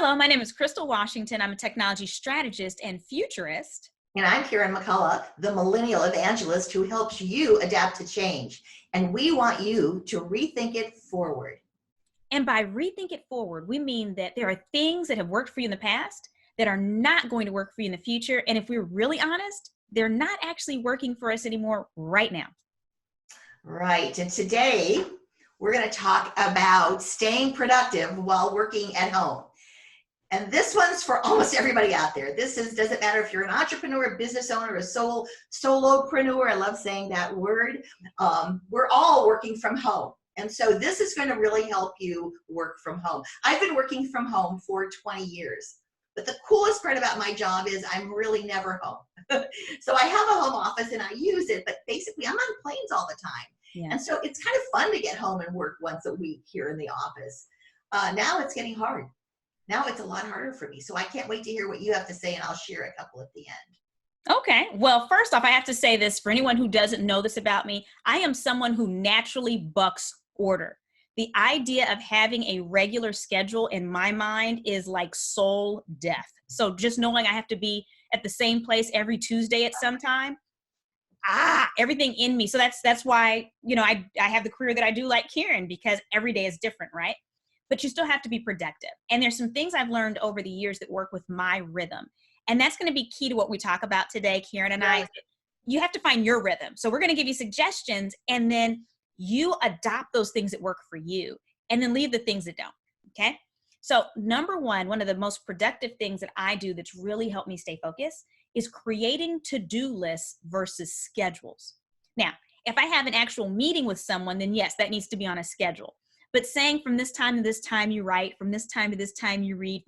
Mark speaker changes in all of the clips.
Speaker 1: Hello, my name is Crystal Washington. I'm a technology strategist and futurist.
Speaker 2: And I'm Karen McCullough, the millennial evangelist who helps you adapt to change. And we want you to rethink it forward.
Speaker 1: And by rethink it forward, we mean that there are things that have worked for you in the past that are not going to work for you in the future. And if we're really honest, they're not actually working for us anymore right now.
Speaker 2: Right. And today we're going to talk about staying productive while working at home. And this one's for almost everybody out there. Doesn't matter if you're an entrepreneur, a business owner, a solopreneur. I love saying that word. We're all working from home. And so this is going to really help you work from home. I've been working from home for 20 years. But the coolest part about my job is I'm really never home. So I have a home office and I use it, but basically I'm on planes all the time. Yeah. And so it's kind of fun to get home and work once a week here in the office. Now it's getting hard. Now it's a lot harder for me. So I can't wait to hear what you have to say, and I'll share a couple at the end.
Speaker 1: Okay. Well, first off, I have to say this for anyone who doesn't know this about me. I am someone who naturally bucks order. The idea of having a regular schedule in my mind is like soul death. So just knowing I have to be at the same place every Tuesday at some time, everything in me. So that's why, I have the career that I do like Karen, because every day is different, right? But you still have to be productive. And there's some things I've learned over the years that work with my rhythm. And that's going to be key to what we talk about today, Karen and I. You have to find your rhythm. So we're going to give you suggestions, and then you adopt those things that work for you, and then leave the things that don't. Okay. So number one of the most productive things that I do that's really helped me stay focused is creating to-do lists versus schedules. Now, if I have an actual meeting with someone, then yes, that needs to be on a schedule. But saying from this time to this time you write, from this time to this time you read,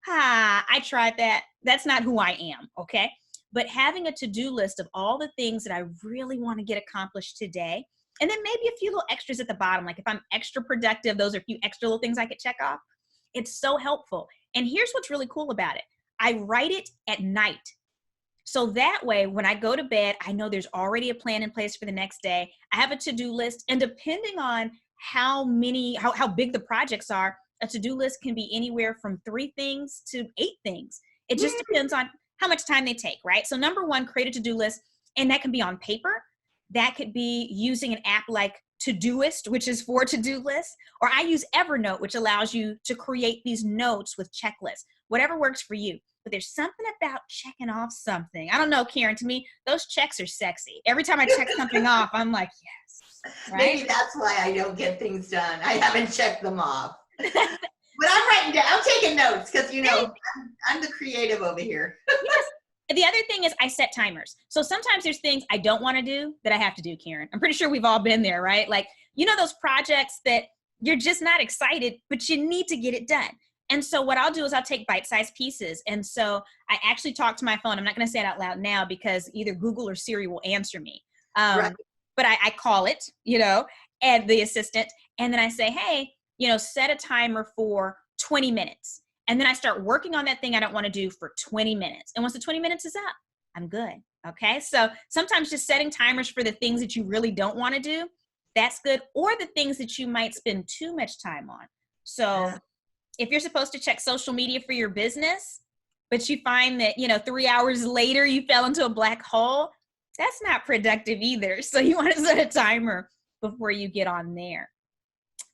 Speaker 1: I tried that. That's not who I am, okay? But having a to-do list of all the things that I really want to get accomplished today, and then maybe a few little extras at the bottom, like if I'm extra productive, those are a few extra little things I could check off. It's so helpful. And here's what's really cool about it. I write it at night. So that way, when I go to bed, I know there's already a plan in place for the next day. I have a to-do list, and depending on how big the projects are, a to-do list can be anywhere from 3 things to 8 things. It just depends on how much time they take, right? So number one, create a to-do list, and that can be on paper. That could be using an app like ToDoIst, which is for to-do lists, or I use Evernote, which allows you to create these notes with checklists, whatever works for you. But there's something about checking off something. I don't know, Karen, to me, those checks are sexy. Every time I check something off, I'm like, yes. Right?
Speaker 2: Maybe that's why I don't get things done. I haven't checked them off. But I'm writing down, I'm taking notes because, I'm the creative over here.
Speaker 1: Yes. The other thing is I set timers. So sometimes there's things I don't want to do that I have to do, Karen. I'm pretty sure we've all been there, right? Like, those projects that you're just not excited, but you need to get it done. And so what I'll do is I'll take bite-sized pieces. And so I actually talk to my phone. I'm not going to say it out loud now because either Google or Siri will answer me. Right. But I call it, and the assistant, and then I say, hey, set a timer for 20 minutes. And then I start working on that thing I don't want to do for 20 minutes. And once the 20 minutes is up, I'm good. Okay. So sometimes just setting timers for the things that you really don't want to do, that's good. Or the things that you might spend too much time on. So if you're supposed to check social media for your business, but you find that, 3 hours later you fell into a black hole, that's not productive either. So you want to set a timer before you get on there.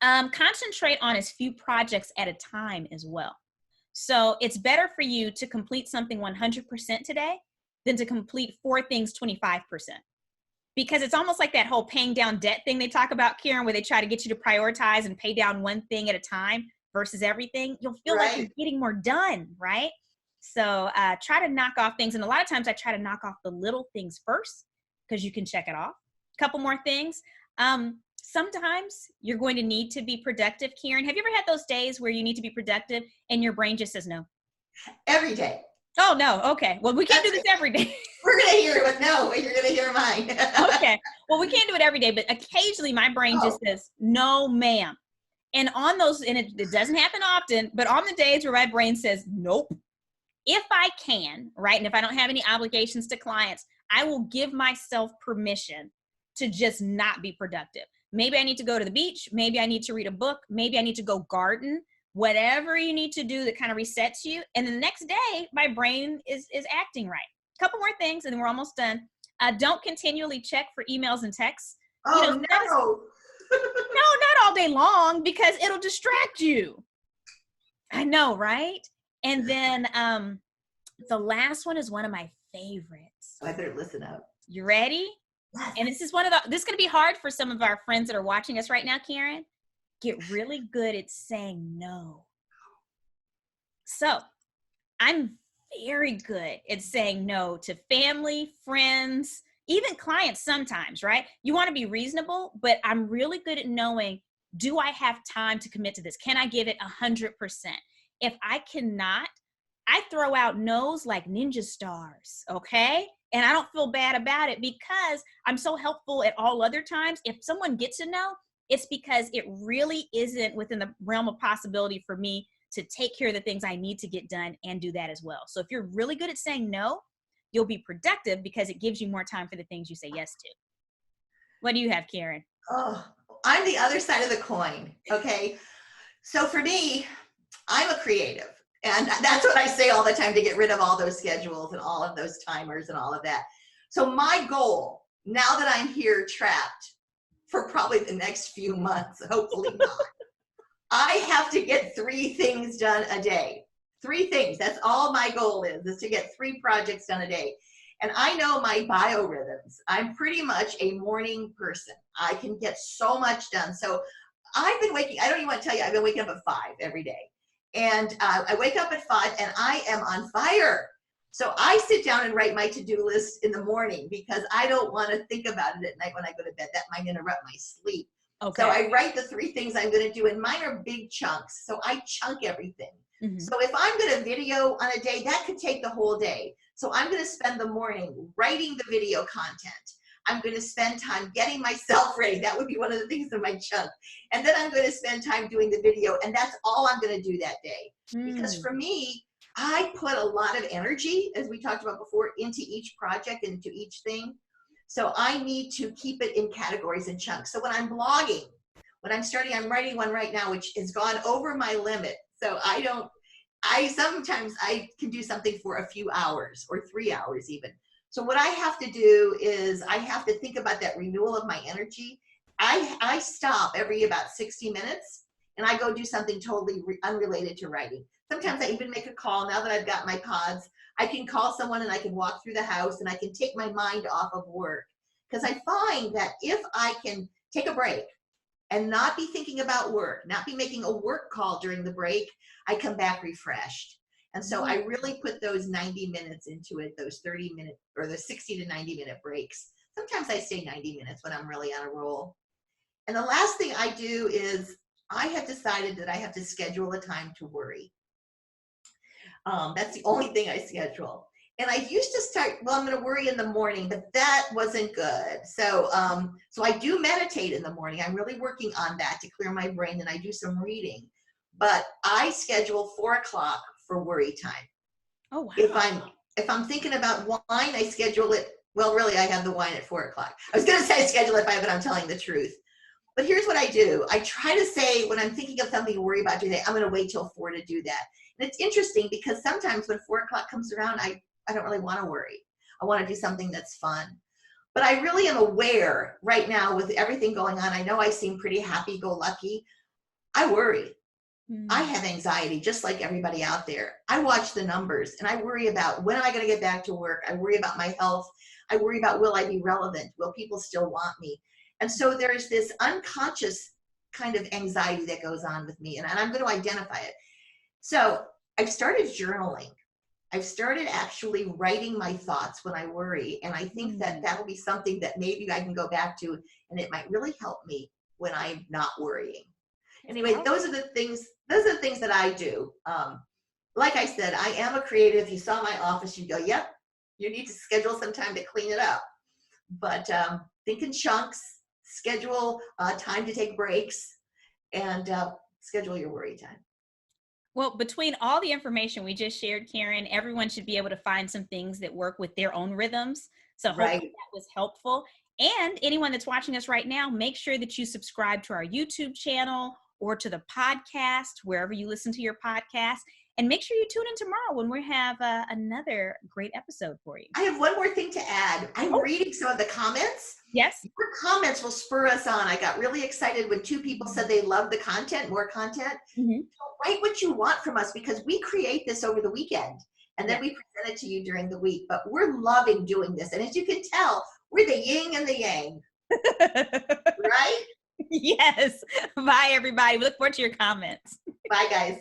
Speaker 1: Concentrate on as few projects at a time as well. So it's better for you to complete something 100% today than to complete 4 things 25%. Because it's almost like that whole paying down debt thing they talk about, Karen, where they try to get you to prioritize and pay down one thing at a time versus everything. You'll feel like you're getting more done, right? So try to knock off things. And a lot of times I try to knock off the little things first because you can check it off. A couple more things. Sometimes you're going to need to be productive, Karen. Have you ever had those days where you need to be productive and your brain just says no?
Speaker 2: Every day.
Speaker 1: Oh, no. Okay. Well, we can't do this every day.
Speaker 2: We're going to hear it. No, you're going to hear mine.
Speaker 1: Okay. Well, we can't do it every day, but occasionally my brain just says, no, ma'am. And on those, and it doesn't happen often, but on the days where my brain says, nope, if I can, right, and if I don't have any obligations to clients, I will give myself permission to just not be productive. Maybe I need to go to the beach. Maybe I need to read a book. Maybe I need to go garden. whatever you need to do that kind of resets you. And the next day, my brain is acting right. A couple more things, and then we're almost done. Don't continually check for emails and texts.
Speaker 2: Oh, no.
Speaker 1: No, not all day long, because it'll distract you. I know, right? And then the last one is one of my favorites.
Speaker 2: I better listen up.
Speaker 1: You ready?
Speaker 2: Yes.
Speaker 1: And this is this is going to be hard for some of our friends that are watching us right now, Karen. Get really good at saying no. So I'm very good at saying no to family, friends, even clients sometimes, right? You want to be reasonable, but I'm really good at knowing, do I have time to commit to this? Can I give it 100%? If I cannot, I throw out no's like ninja stars, okay? And I don't feel bad about it because I'm so helpful at all other times. If someone gets a no, it's because it really isn't within the realm of possibility for me to take care of the things I need to get done and do that as well. So if you're really good at saying no, you'll be productive because it gives you more time for the things you say yes to. What do you have, Karen?
Speaker 2: Oh, I'm the other side of the coin, okay? So for me, I'm a creative. And that's what I say all the time, to get rid of all those schedules and all of those timers and all of that. So my goal, now that I'm here trapped for probably the next few months, hopefully not, I have to get 3 things done a day. 3 things. That's all my goal is to get 3 projects done a day. And I know my biorhythms. I'm pretty much a morning person. I can get so much done. So I've been waking, I don't even want to tell you, I've been waking up at 5 every day. And I wake up at 5 and I am on fire. So I sit down and write my to-do list in the morning because I don't want to think about it at night when I go to bed. That might interrupt my sleep. Okay. So I write the 3 things I'm going to do, and mine are big chunks. So I chunk everything. Mm-hmm. So if I'm going to video on a day, that could take the whole day. So I'm going to spend the morning writing the video content. I'm going to spend time getting myself ready. That would be one of the things in my chunk. And then I'm going to spend time doing the video. And that's all I'm going to do that day. Because for me, I put a lot of energy, as we talked about before, into each project, into each thing. So I need to keep it in categories and chunks. So when I'm blogging, when I'm writing one right now, which has gone over my limit. So sometimes I can do something for a few hours or 3 hours even. So what I have to do is I have to think about that renewal of my energy. I stop every about 60 minutes and I go do something totally unrelated to writing. Sometimes I even make a call. Now that I've got my pods, I can call someone and I can walk through the house and I can take my mind off of work. Because I find that if I can take a break and not be thinking about work, not be making a work call during the break, I come back refreshed. And so I really put those 90 minutes into it, those 30-minute or the 60 to 90-minute breaks. Sometimes I stay 90 minutes when I'm really on a roll. And the last thing I do is I have decided that I have to schedule a time to worry. That's the only thing I schedule. And I used to start, I'm going to worry in the morning, but that wasn't good. So I do meditate in the morning. I'm really working on that to clear my brain, and I do some reading. But I schedule 4 o'clock for worry time. Oh, wow. If I'm thinking about wine, I schedule it. Well, really, I have the wine at 4 o'clock. I was going to say I schedule it at 5, but I'm telling the truth. But here's what I do. I try to say when I'm thinking of something to worry about today, I'm going to wait till 4 to do that. And it's interesting because sometimes when 4 o'clock comes around, I don't really want to worry. I want to do something that's fun. But I really am aware right now with everything going on. I know I seem pretty happy-go-lucky. I worry. I have anxiety just like everybody out there. I watch the numbers and I worry about when am I going to get back to work? I worry about my health. I worry about will I be relevant? Will people still want me? And so there's this unconscious kind of anxiety that goes on with me, and I'm going to identify it. So I've started journaling. I've started actually writing my thoughts when I worry, and I think that that'll be something that maybe I can go back to, and it might really help me when I'm not worrying. Anyway, those are the things that I do. Like I said, I am a creative. If you saw my office, you'd go, yep, you need to schedule some time to clean it up. But think in chunks, schedule time to take breaks, and schedule your worry time.
Speaker 1: Well, between all the information we just shared, Karen, everyone should be able to find some things that work with their own rhythms. So hopefully that was helpful. And anyone that's watching us right now, make sure that you subscribe to our YouTube channel or to the podcast, wherever you listen to your podcast. And make sure you tune in tomorrow when we have another great episode for you.
Speaker 2: I have one more thing to add. I'm reading some of the comments.
Speaker 1: Yes.
Speaker 2: Your comments will spur us on. I got really excited when 2 people said they loved the content, more content.
Speaker 1: Mm-hmm.
Speaker 2: So write what you want from us, because we create this over the weekend and then we present it to you during the week. But we're loving doing this. And as you can tell, we're the yin and the yang. Right?
Speaker 1: Yes. Bye, everybody. We look forward to your comments.
Speaker 2: Bye, guys.